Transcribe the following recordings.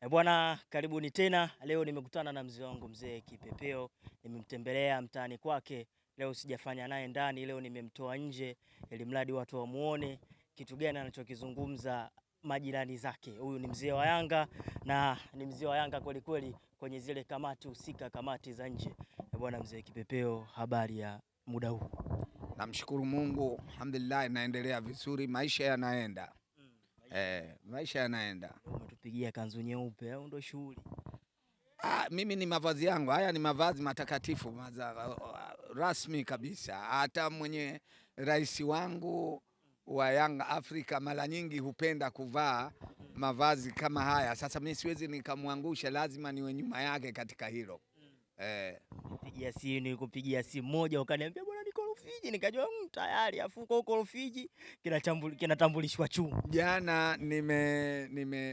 Bwana, karibuni tena. Leo nimekutana na mzee wangu mzee Kipepeo, nimemtembelea mtaani kwake. Leo sijafanya naye ndani, leo nimemtoa nje ili mradi watu wamuone kitu gani anachokizungumza majirani zake. Huyu ni mzee wa Yanga na ni mzee wa Yanga kweli kweli kwenye zile kamati husika, kamati za nje. Bwana mzee Kipepeo, habari ya muda huu? Namshukuru Mungu, alhamdulillah, naendelea vizuri, maisha yanaenda. Maisha yanaenda. Umetupigia kanzu nyeupe au ndo shughuli? Mimi ni mavazi yangu, haya ni mavazi matakatifu, rasmi kabisa. Hata mwenye rais wangu wa Yanga Afrika mara nyingi hupenda kuvaa mavazi kama haya. Sasa mimi siwezi nikamwangusha, lazima niwe nyuma yake katika hilo. Nikupigia simu moja ukaniambia bwana niko Rufiji, nikajua tayari afuko huko Rufiji kinatambulishwa chuo. Jana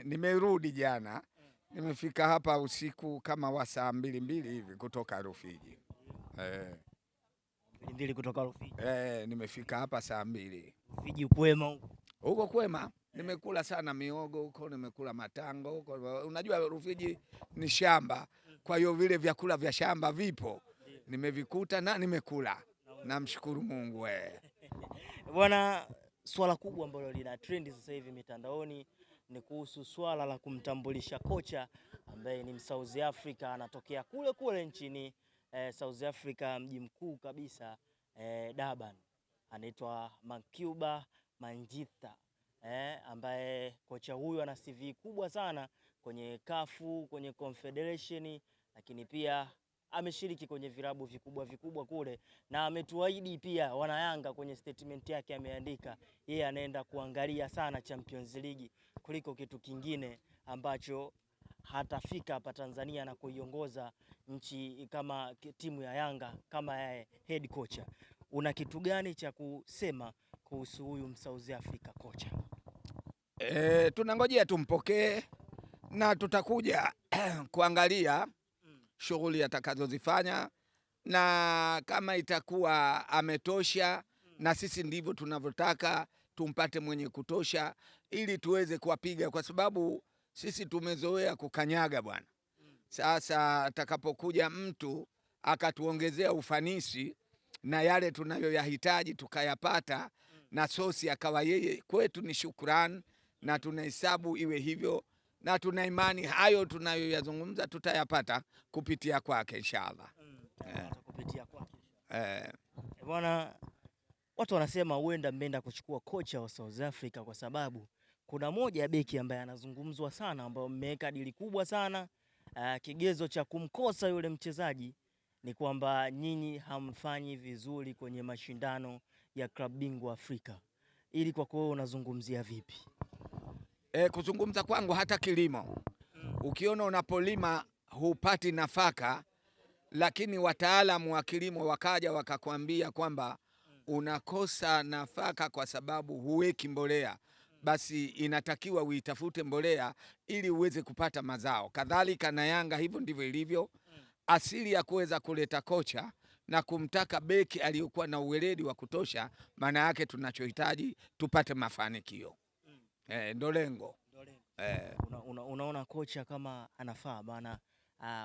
nimerudi jana. Nimefika hapa usiku kama wa saa 2 hivi kutoka Rufiji. 2 kutoka Rufiji. Nimefika hapa saa 2. Rufiji kwema huko? Huko kwema. Nimekula sana miogo huko, nimekula matango huko. Unajua Rufiji ni shamba. Kwa hiyo vile vyakula vya shamba vipo. Nimevikuta na nimekula. Namshukuru Mungu Bwana, swala kubwa ambalo lina trend sasa hivi mitandaoni ni kuhusu swala la kumtambulisha kocha ambaye ni South Africa, anatokea kule kule nchini South Africa, mji mkuu kabisa Durban. Anaitwa Makuba Mangitha, ambaye kocha huyu ana CV kubwa sana kwenye CAF, kwenye Confederation, lakini pia ameshiriki kwenye vilabu vikubwa kule, na ametuahidi pia wanayanga. Kwenye statement yake ameandika yeye anaenda kuangalia sana Champions League kuliko kitu kingine ambacho hatafika hapa Tanzania na kuiongoza nchi kama timu ya Yanga kama head coach. Una kitu gani cha kusema kuhusu huyu South Africa kocha? Tunangojea tumpokee na tutakuja kuangalia shughuli atakazozifanya, na kama itakuwa ametosha, na sisi ndivyo tunavyotaka tumpate mwenye kutosha ili tuweze kuwapiga, kwa sababu sisi tumezoea kukanyaga bwana. Sasa atakapokuja mtu akatuongezea ufanisi na yale tunayoyahitaji tukayapata, na sosi akawa yeye, kwetu ni shukrani, na tunahesabu iwe hivyo, na tuna imani hayo tunayoyazungumza tutayapata kupitia kwake inshallah. Kupitia kwake. Bwana, watu wanasema huenda mmeenda kuchukua kocha wa South Africa kwa sababu kuna moja ya beki ambaye anazungumzwa sana, ambayo mmeweka dili kubwa sana. Kigezo cha kumkosa yule mchezaji ni kwamba nyinyi hamfanyi vizuri kwenye mashindano ya klabu bingwa Afrika. Ili kwa kwao unazungumzia vipi? Kuzungumza kwangu hata kilimo. Ukiona unapolima hupati nafaka, lakini wataalamu wa kilimo wakaja wakakwambia kwamba unakosa nafaka kwa sababu huweki mbolea, basi inatakiwa uitafute mbolea ili uweze kupata mazao. Kadhalika na Yanga hivyo ndivyo ilivyo. Asili ya kuweza kuleta kocha na kumtaka beki aliyokuwa na uweledi wa kutosha, maana yake tunachohitaji tupate mafanikio. Ndo lengo. Unaona kocha kama anafaa bana?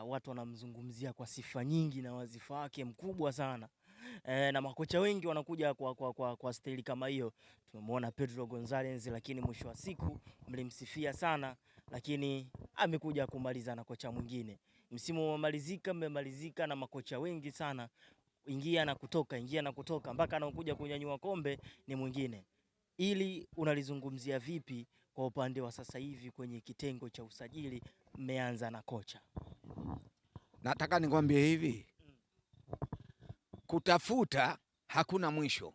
Watu wanamzungumzia kwa sifa nyingi na wazifa wake mkubwa sana. Na makocha wengi wanakuja kwa staili kama hiyo. Tumemwona Pedro Gonzalez, lakini mwisho wa siku mlimsifia sana, lakini amekuja kumaliza na kocha mwingine. Msimu umemalizika, mmemalizika na makocha wengi sana, ingia na kutoka mpaka anakuja kunyanyua kombe ni mwingine. Ili unalizungumzia vipi kwa upande wa sasa hivi kwenye kitengo cha usajili, mmeanza na kocha? Nataka nikwambie hivi, kutafuta hakuna mwisho.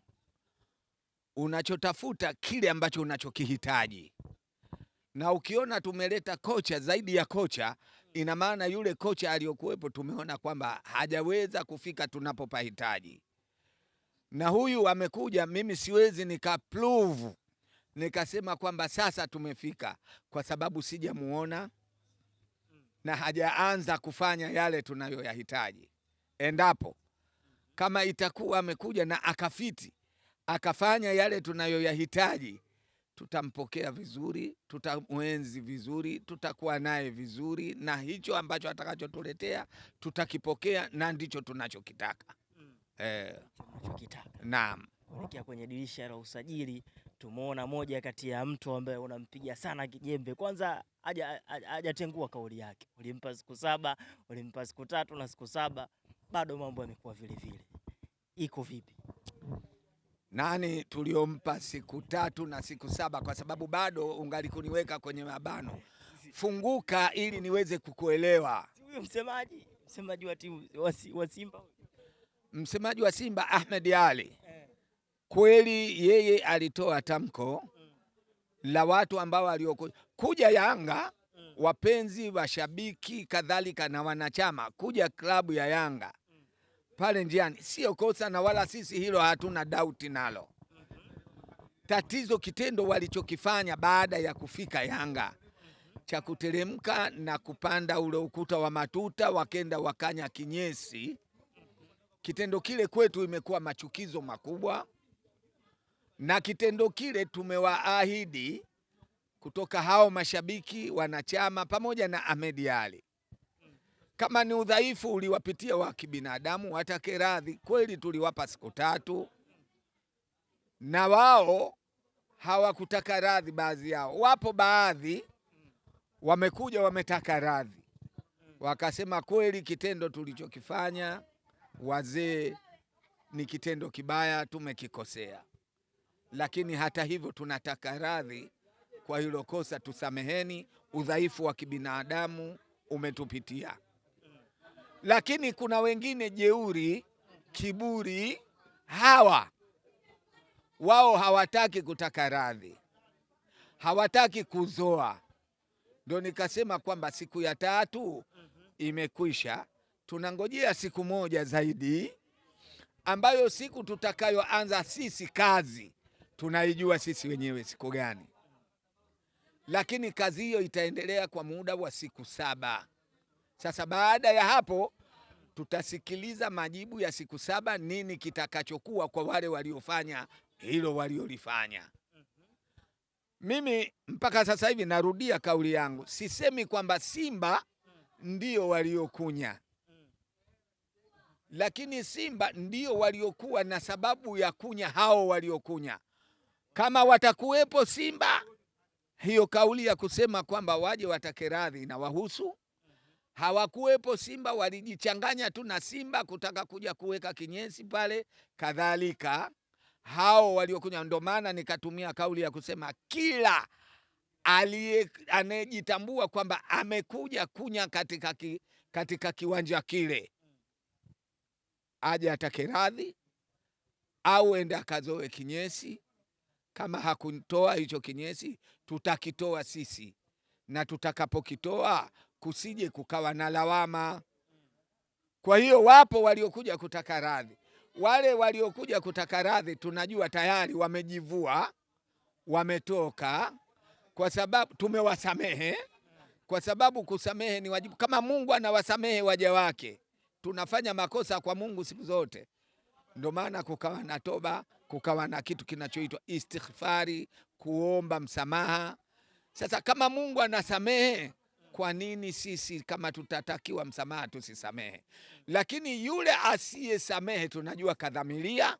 Unachotafuta kile ambacho unachokihitaji, na ukiona tumeleta kocha zaidi ya kocha, ina maana yule kocha aliyokuwepo tumeona kwamba hajaweza kufika tunapopahitaji, na huyu amekuja. Mimi siwezi nikaprove nikasema kwamba sasa tumefika, kwa sababu sijamuona na hajaanza kufanya yale tunayoyahitaji. Endapo kama itakuwa amekuja na akafiti akafanya yale tunayoyahitaji, tutampokea vizuri, tutamwenzi vizuri, tutakuwa naye vizuri, na hicho ambacho atakachotuletea tutakipokea, na ndicho tunachokitaka. Naam. Kuelekea kwenye dirisha la usajili, tumeona moja kati ya mtu ambaye unampiga sana kijembe. Kwanza hajatengua kauli yake, ulimpa siku 7, ulimpa siku 3 na siku 7, bado mambo yamekuwa vile vile. Iko vipi? Nani tuliompa siku 3 na siku 7? Kwa sababu bado ungalikuniweka kwenye mabano. Funguka ili niweze kukuelewa. Huyo msemaji wa timu wa Simba, msemaji wa Simba Ahmed Ally, kweli yeye alitoa tamko la watu ambao waliokuja Yanga, wapenzi, washabiki, kadhalika na wanachama kuja klabu ya Yanga pale njiani sio kosa, na wala sisi hilo hatuna doubt nalo. Tatizo kitendo walichokifanya baada ya kufika Yanga cha kuteremka na kupanda ule ukuta wa matuta wakenda wakanya kinyesi. Kitendo kile kwetu imekuwa machukizo makubwa, na kitendo kile tumewaahidi kutoka hao mashabiki, wanachama pamoja na Ahmed Ally, kama ni udhaifu uliwapitia wa kibinadamu watake radhi. Kweli tuliwapa siku 3 na wao hawakutaka radhi. Baadhi yao, wapo baadhi wamekuja wametaka radhi, wakasema kweli kitendo tulichokifanya wazee ni kitendo kibaya, tumekikosea, lakini hata hivyo tunataka radhi kwa hilo kosa, tusameheni, udhaifu wa kibinadamu umetupitia. Lakini kuna wengine jeuri, kiburi, wao hawataki kutaka radhi, hawataki kuzoa. Ndio nikasema kwamba siku ya 3 imekwisha, tunangojea siku 1 zaidi, ambayo siku tutakayoanza sisi kazi tunaijua sisi wenyewe siku gani, lakini kazi hiyo itaendelea kwa muda wa siku 7. Sasa baada ya hapo tutasikiliza majibu ya siku 7, nini kitakachokuwa kwa wale waliofanya hilo waliolifanya. Mimi mpaka sasa hivi narudia kauli yangu, sisemi kwamba Simba ndio waliokunya, lakini Simba ndio waliokuwa na sababu ya kunya hao waliokunya. Kama watakuwepo Simba, hiyo kauli ya kusema kwamba waje watake radhi na wahusu. Hawakuwepo Simba, walijichanganya tu na Simba kutaka kuja kuweka kinyesi pale, kadhalika hao waliokunya. Ndio maana nikatumia kauli ya kusema kila anayejitambua kwamba amekuja kunya katika kiwanja kile aje atake radhi au ende akazoe kinyesi. Kama hakutoa hicho kinyesi, tutakitoa sisi, na tutakapokitoa kusije kukawa na lawama. Kwa hiyo wapo waliokuja kutaka radhi. Wale waliokuja kutaka radhi tunajua tayari wamejivua, wametoka, kwa sababu tumewasamehe, kwa sababu kusamehe ni wajibu. Kama Mungu anawasamehe waja wake, tunafanya makosa kwa Mungu siku zote. Ndio maana kukawa na toba, kukawa na kitu kinachoitwa istighfari, kuomba msamaha. Sasa kama Mungu anasamehe, kwa nini sisi kama tutatakiwa msamaha tusisamehe? Lakini yule asiyesamehe tunajua kadhamiria,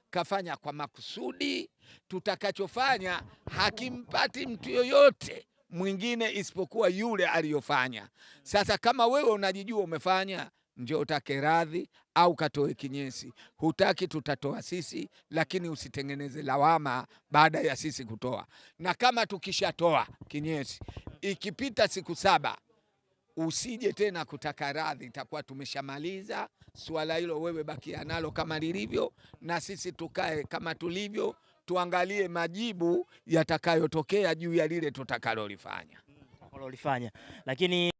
kafanya kwa makusudi. Tutakachofanya hakimpati mtu yoyote mwingine isipokuwa yule aliyofanya. Sasa kama wewe unajijua umefanya, ndio utake radhi au katoe kinyesi. Hutaki, tutatoa sisi, lakini usitengeneze lawama baada ya sisi kutoa. Na kama tukishatoa kinyesi, ikipita siku 7, usije tena kutaka radhi, itakuwa tumeshamaliza swala hilo. Wewe bakia nalo kama lilivyo, na sisi tukae kama tulivyo, tuangalie majibu yatakayotokea juu ya lile tutakalolifanya. Lakini